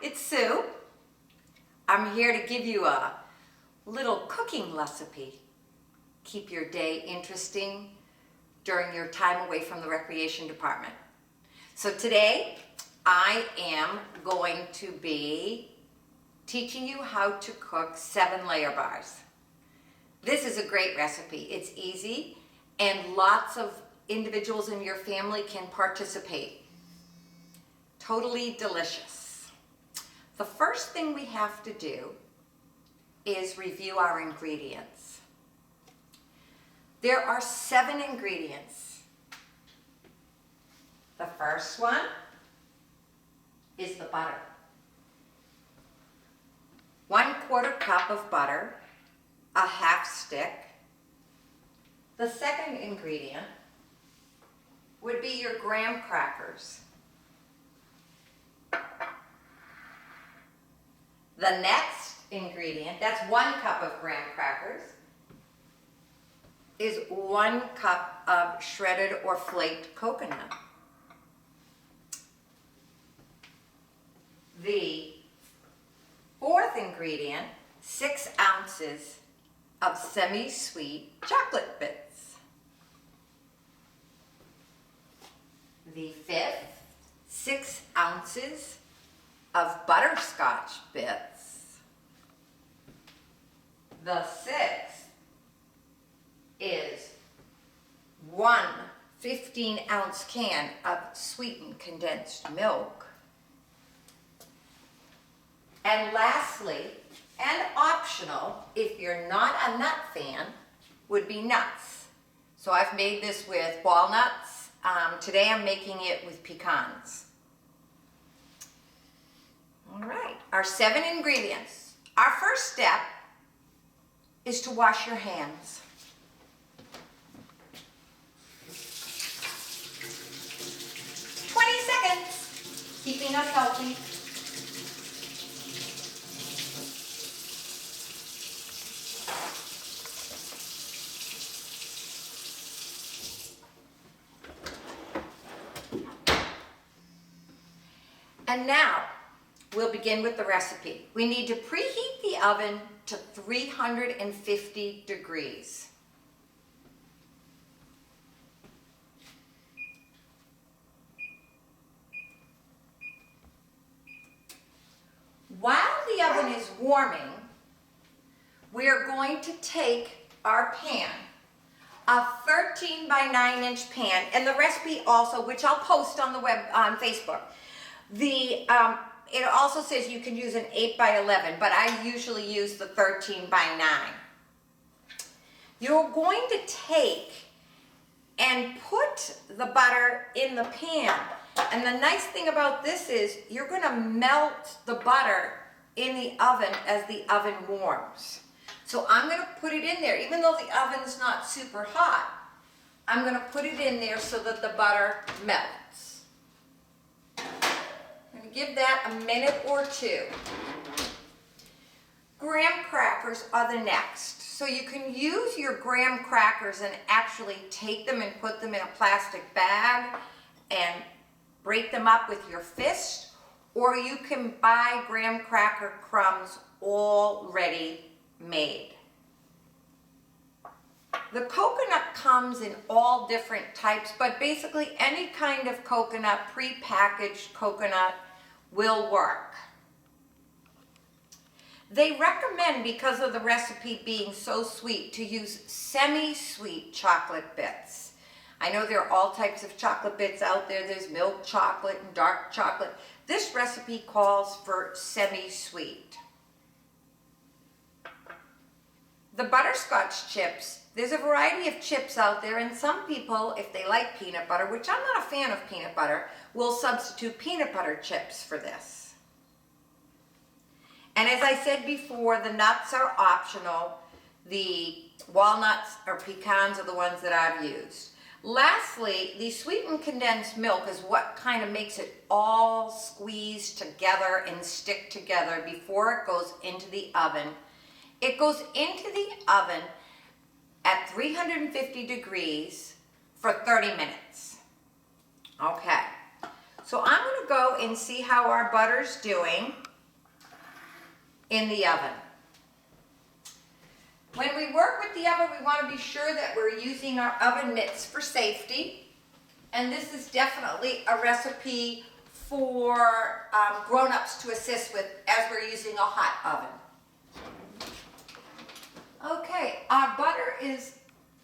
it's Sue. I'm here to give you a little cooking recipe. Keep your day interesting during your time away from the recreation department. So today I am going to be teaching you how to cook 7-layer bars. This is a great recipe. It's easy and lots of individuals in your family can participate. Totally delicious. The first thing we have to do is review our ingredients. There are 7 ingredients. The first one is the butter. 1/4 cup of butter, a half stick. The second ingredient would be your graham crackers. The next ingredient, that's 1 cup of graham crackers, is 1 cup of shredded or flaked coconut. The fourth ingredient, 6 ounces of semi-sweet chocolate bits. The fifth, 6 ounces of butterscotch bits. The sixth is 1 15-ounce can of sweetened condensed milk. And lastly, and optional, if you're not a nut fan, would be nuts. So I've made this with walnuts. Today I'm making it with pecans. All right, our 7 ingredients. Our first step is to wash your hands. Seconds, keeping us healthy. And now, we'll begin with the recipe. We need to preheat the oven to 350 degrees. While the oven is warming, we are going to take our pan, a 13 by 9 inch pan, and the recipe also, which I'll post on the web on Facebook. It also says you can use an 8 by 11, but I usually use the 13 by 9. You're going to take and put the butter in the pan. And the nice thing about this is you're going to melt the butter in the oven as the oven warms. So I'm going to put it in there, even though the oven's not super hot, I'm going to put it in there so that the butter melts. Give that a minute or 2. Graham crackers are the next. So you can use your graham crackers and actually take them and put them in a plastic bag and break them up with your fist, or you can buy graham cracker crumbs already made. The coconut comes in all different types, but basically any kind of coconut, pre-packaged coconut, will work. They recommend, because of the recipe being so sweet, to use semi-sweet chocolate bits. I know there are all types of chocolate bits out there. There's milk chocolate and dark chocolate. This recipe calls for semi-sweet. The butterscotch chips, there's a variety of chips out there, and some people, if they like peanut butter, which I'm not a fan of peanut butter, will substitute peanut butter chips for this. And as I said before, the nuts are optional. The walnuts or pecans are the ones that I've used. Lastly, the sweetened condensed milk is what kind of makes it all squeeze together and stick together before it goes into the oven. It goes into the oven at 350 degrees for 30 minutes. Okay, so I'm going to go and see how our butter's doing. in the oven. When we work with the oven, we want to be sure that we're using our oven mitts for safety. And this is definitely a recipe for grown-ups to assist with as we're using a hot oven. Okay, our butter is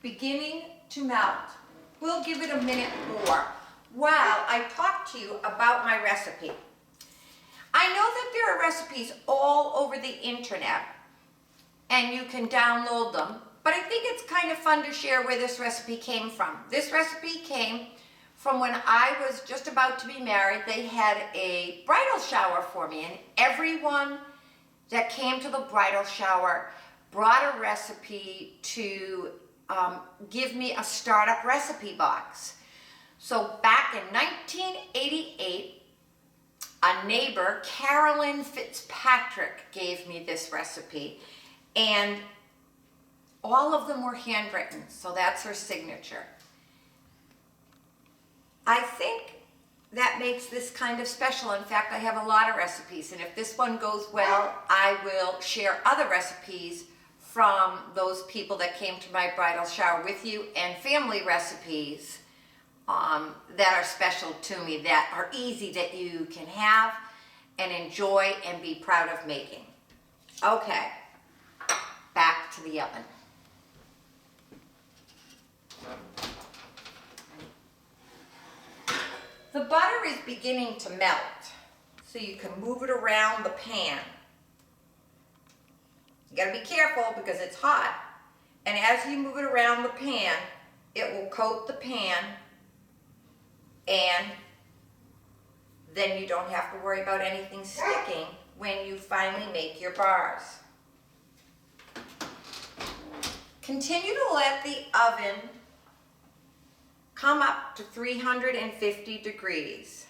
beginning to melt. We'll give it a minute more while I talk to you about my recipe. I know that there are recipes all over the internet and you can download them, but I think it's kind of fun to share where this recipe came from. This recipe came from when I was just about to be married. They had a bridal shower for me, and everyone that came to the bridal shower brought a recipe to give me a startup recipe box. So back in 1988, a neighbor, Carolyn Fitzpatrick, gave me this recipe, and all of them were handwritten, so that's her signature. I think that makes this kind of special. In fact, I have a lot of recipes, and if this one goes well, I will share other recipes from those people that came to my bridal shower with you, and family recipes that are special to me, that are easy, that you can have and enjoy and be proud of making. Okay, back to the oven. The butter is beginning to melt, so you can move it around the pan. You gotta be careful because it's hot, and as you move it around the pan, it will coat the pan, and then you don't have to worry about anything sticking when you finally make your bars. Continue to let the oven come up to 350 degrees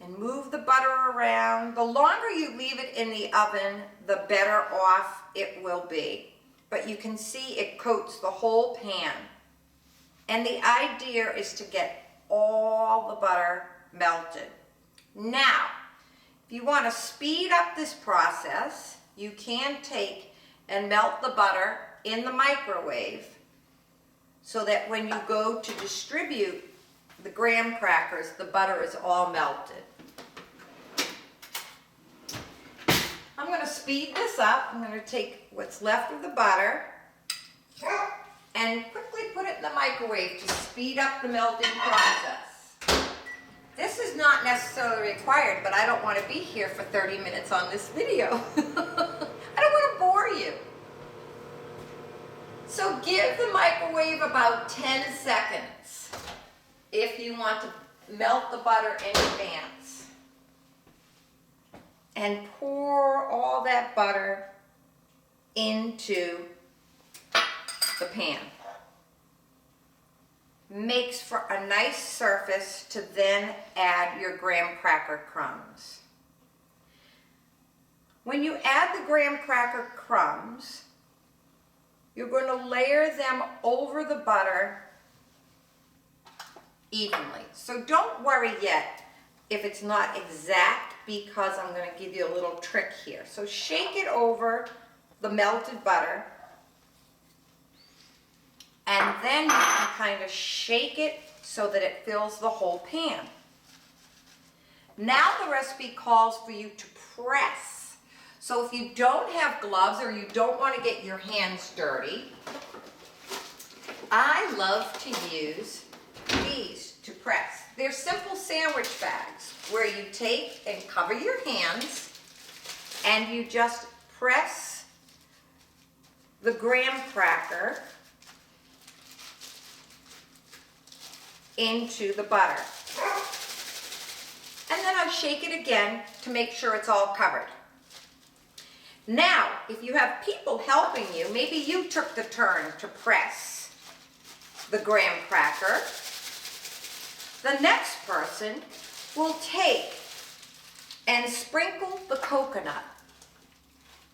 and move the butter around. The longer you leave it in the oven, the better off it will be. But you can see it coats the whole pan. And the idea is to get all the butter melted. Now, if you want to speed up this process, you can take and melt the butter in the microwave, so that when you go to distribute the graham crackers, the butter is all melted. I'm going to speed this up. I'm going to take what's left of the butter and quickly put it in the microwave to speed up the melting process. This is not necessarily required, but I don't want to be here for 30 minutes on this video. I don't want to bore you. So give the microwave about 10 seconds if you want to melt the butter in advance. And pour all that butter into the pan. Makes for a nice surface to then add your graham cracker crumbs. When you add the graham cracker crumbs, you're going to layer them over the butter evenly. So don't worry yet if it's not exact, because I'm going to give you a little trick here. So shake it over the melted butter, and then you can kind of shake it so that it fills the whole pan. Now the recipe calls for you to press. So if you don't have gloves or you don't want to get your hands dirty, I love to use these to press. They're simple sandwich bags where you take and cover your hands and you just press the graham cracker into the butter. And then I'll shake it again to make sure it's all covered. Now, if you have people helping you, maybe you took the turn to press the graham cracker, the next person will take and sprinkle the coconut.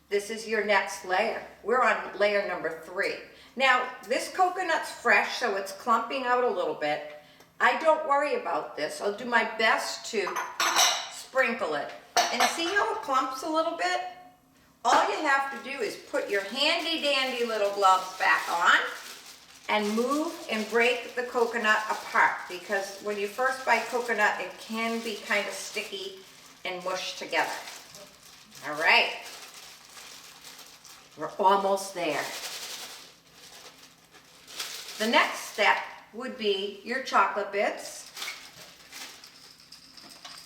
This is your next layer. We're on layer number 3. Now, this coconut's fresh, so it's clumping out a little bit. I don't worry about this. I'll do my best to sprinkle it. And see how it clumps a little bit? all you have to do is put your handy dandy little gloves back on and move and break the coconut apart, because when you first buy coconut, it can be kind of sticky and mushed together. All right, we're almost there. The next step would be your chocolate bits.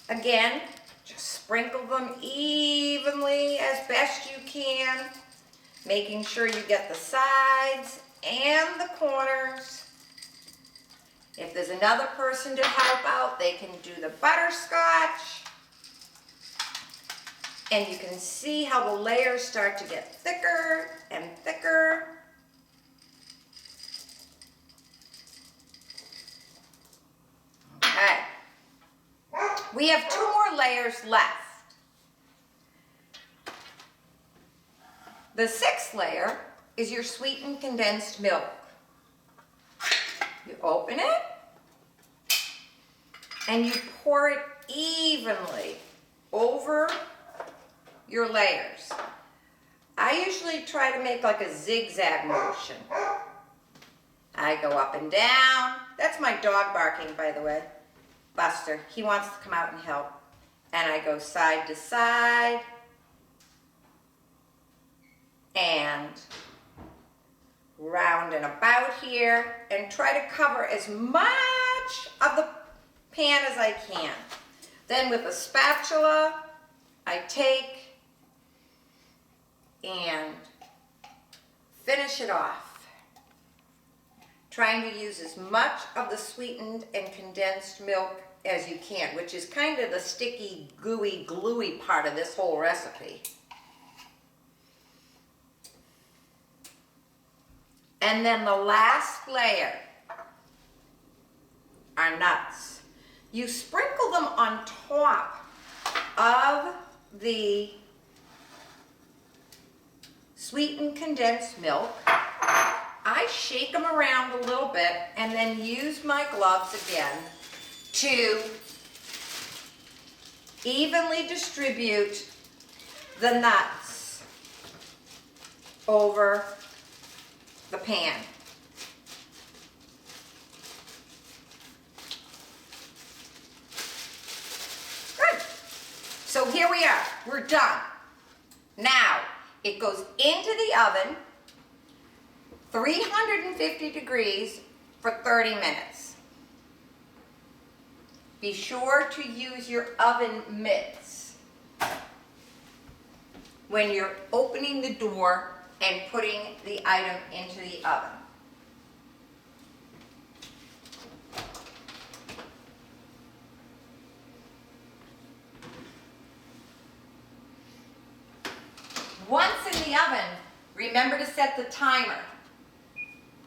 Again, just sprinkle them evenly as best you can, making sure you get the sides and the corners. If there's another person to help out, they can do the butterscotch. And you can see how the layers start to get thicker and thicker. Okay. We have 2 more layers left. The 6th layer is your sweetened condensed milk. You open it and you pour it evenly over your layers. I usually try to make like a zigzag motion. I go up and down. That's my dog barking, by the way. Buster, he wants to come out and help. And I go side to side and round and about here, and try to cover as much of the pan as I can. Then with a spatula, I take and finish it off, trying to use as much of the sweetened and condensed milk as you can, which is kind of the sticky, gooey, gluey part of this whole recipe. And then the last layer are nuts. You sprinkle them on top of the sweetened condensed milk. I shake them around a little bit and then use my gloves again to evenly distribute the nuts over the pan. Good. So here we are. We're done. Now, it goes into the oven, 350 degrees for 30 minutes. Be sure to use your oven mitts when you're opening the door and putting the item into the oven. Once in the oven, remember to set the timer.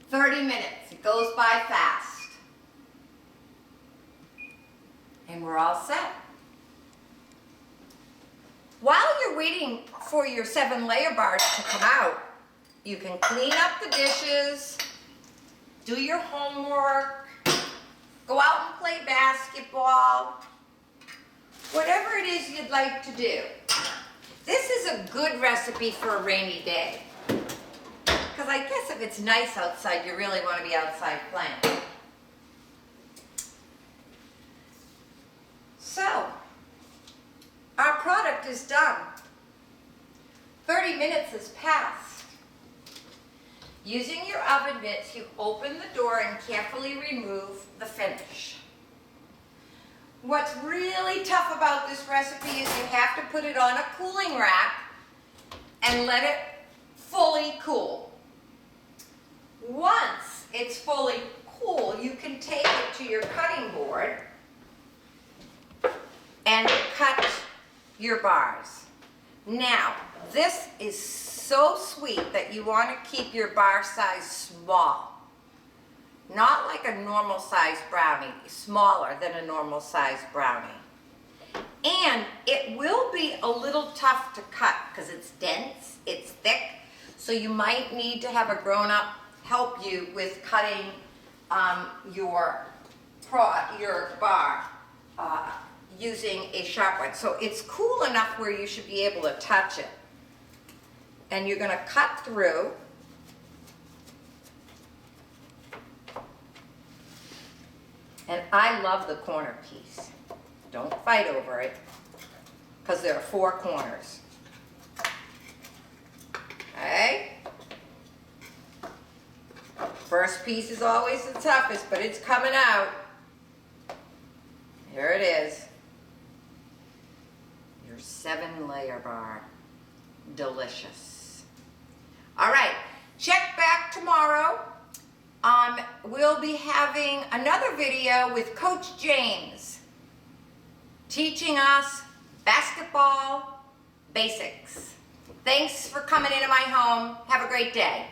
30 minutes, it goes by fast. And we're all set. While you're waiting for your 7-layer bars to come out, you can clean up the dishes, do your homework, go out and play basketball, whatever it is you'd like to do. This is a good recipe for a rainy day. Because I guess if it's nice outside, you really want to be outside playing. So, our product is done. 30 minutes has passed. Using your oven mitts, you open the door and carefully remove the finish. What's really tough about this recipe is you have to put it on a cooling rack and let it fully cool. Once it's fully cool, you can take it to your cutting board and cut your bars. Now, this is so sweet that you want to keep your bar size small. Not like a normal size brownie, smaller than a normal size brownie. And it will be a little tough to cut because it's dense, it's thick, so you might need to have a grown-up help you with cutting your bar using a sharp one. So it's cool enough where you should be able to touch it. and you're gonna cut through. And I love the corner piece. Don't fight over it, because there are 4 corners. Okay? First piece is always the toughest, but it's coming out. Here it is. Your 7-layer bar. Delicious. All right, check back tomorrow. We'll be having another video with Coach James teaching us basketball basics. Thanks for coming into my home. Have a great day.